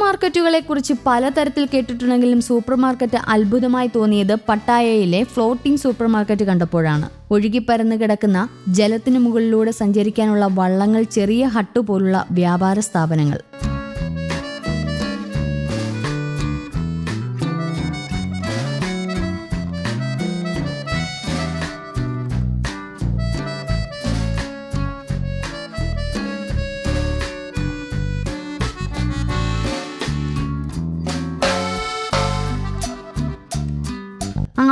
മാർക്കറ്റുകളെക്കുറിച്ച് പലതരത്തിൽ കേട്ടിട്ടുണ്ടെങ്കിലും super market അത്ഭുതമായി തോന്നിയത് പട്ടായയിലെ ഫ്ലോട്ടിംഗ് സൂപ്പർ മാർക്കറ്റ് കണ്ടപ്പോഴാണ്. ഒഴുകിപ്പരന്നു കിടക്കുന്ന ജലത്തിനു മുകളിലൂടെ സഞ്ചരിക്കാനുള്ള വള്ളങ്ങൾ, ചെറിയ ഹട്ട് പോലുള്ള വ്യാപാര സ്ഥാപനങ്ങൾ.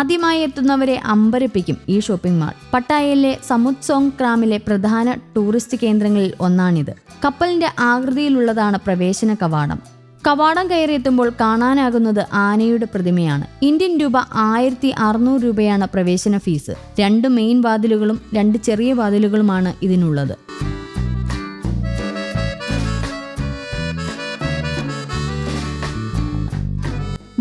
ആദ്യമായി എത്തുന്നവരെ അമ്പരപ്പിക്കും ഈ ഷോപ്പിംഗ് മാൾ. പട്ടായയിലെ സമുത്സോങ് ക്രാമിലെ പ്രധാന ടൂറിസ്റ്റ് കേന്ദ്രങ്ങളിൽ ഒന്നാണിത്. കപ്പലിന്റെ ആകൃതിയിലുള്ളതാണ് പ്രവേശന കവാടം. കവാടം കയറിയെത്തുമ്പോൾ കാണാനാകുന്നത് ആനയുടെ പ്രതിമയാണ്. ഇന്ത്യൻ രൂപ 1600 രൂപയാണ് പ്രവേശന ഫീസ്. 2 മെയിൻ വാതിലുകളും 2 ചെറിയ വാതിലുകളുമാണ് ഇതിനുള്ളത്.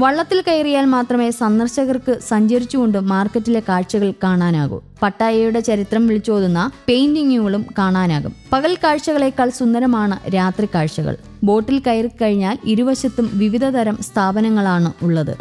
വള്ളത്തിൽ കയറിയാൽ മാത്രമേ സന്ദർശകർക്ക് സഞ്ചരിച്ചുകൊണ്ട് മാർക്കറ്റിലെ കാഴ്ചകൾ കാണാനാകൂ. പട്ടായയുടെ ചരിത്രം വിളിച്ചോതുന്ന പെയിന്റിങ്ങുകളും കാണാനാകും. പകൽ കാഴ്ചകളേക്കാൾ സുന്ദരമാണ് രാത്രി കാഴ്ചകൾ. ബോട്ടിൽ കയറി കഴിഞ്ഞാൽ ഇരുവശത്തും വിവിധ തരം സ്ഥാപനങ്ങളാണ് ഉള്ളത്.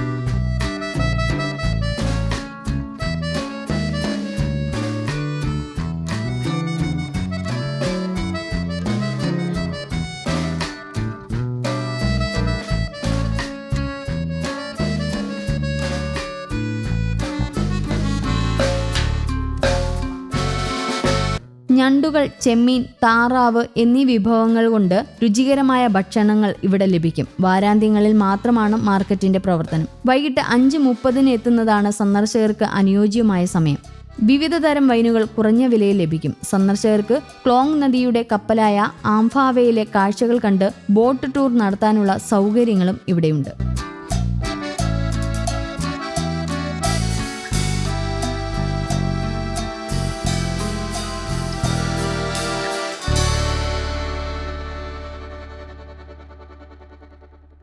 ഞണ്ടുകൾ, ചെമ്മീൻ, താറാവ് എന്നീ വിഭവങ്ങൾ കൊണ്ട് രുചികരമായ ഭക്ഷണങ്ങൾ ഇവിടെ ലഭിക്കും. വാരാന്ത്യങ്ങളിൽ മാത്രമാണ് മാർക്കറ്റിന്റെ പ്രവർത്തനം. വൈകിട്ട് 5:30 എത്തുന്നതാണ് സന്ദർശകർക്ക് അനുയോജ്യമായ സമയം. വിവിധ തരം വൈനുകൾ കുറഞ്ഞ വിലയിൽ ലഭിക്കും. സന്ദർശകർക്ക് ക്ലോങ് നദിയുടെ കപ്പലായ ആംഫാവയിലെ കാഴ്ചകൾ കണ്ട് ബോട്ട് ടൂർ നടത്താനുള്ള സൗകര്യങ്ങളും ഇവിടെയുണ്ട്.